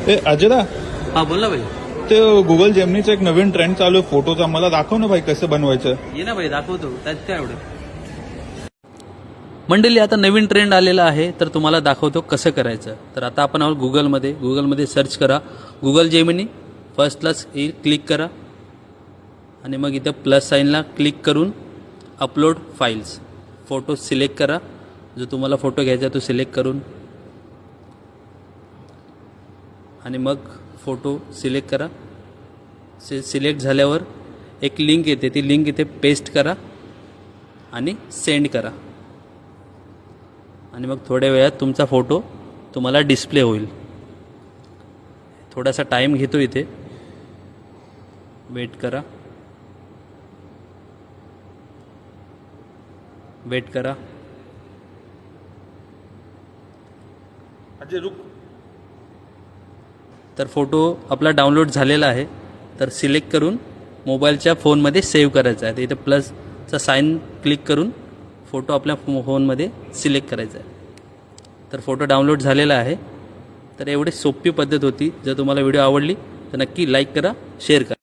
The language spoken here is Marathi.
ए अजयदा, हा बोल ना भाई. ते गुगल जेमिनीचा एक नवीन ट्रेंड चालू आहे फोटोचा. मला दाखव ना भाई कसं बनवायचं. ये ना भाई दाखवतो. त्यात काय एवढं. मंडळी आता नवीन ट्रेंड आलेला आहे तर तुम्हाला दाखवतो कसं करायचं. तर आता आपण आहोत गुगलमध्ये सर्च करा गुगल जेमिनी. फर्स्टला क्लिक करा आणि मग इथं प्लस साईनला क्लिक करून अपलोड फाईल्स फोटो सिलेक्ट करा. जो तुम्हाला फोटो घ्यायचा तो सिलेक्ट करून आणि मग फोटो सिलेक्ट करा. सिलेक्ट झाल्यावर एक लिंक येते, ती लिंक इथे पेस्ट करा आणि सेंड करा. आणि मग थोड्या वेळात तुमचा फोटो तुम्हाला डिस्प्ले होईल. थोडासा टाईम घेतो इथे, वेट करा. अजय रुक. तर फोटो आपला डाउनलोड झालेला आहे. तर सिलेक्ट करून मोबाईलच्या फोनमध्ये सेव्ह करायचा आहे. तर इथे प्लसचा साईन क्लिक करून फोटो आपल्या फोनमध्ये सिलेक्ट करायचा आहे. तर फोटो डाउनलोड झालेला आहे. तर एवढी सोपी पद्धत होती. जर तुम्हाला व्हिडिओ आवडली तर नक्की लाईक करा, शेअर करा.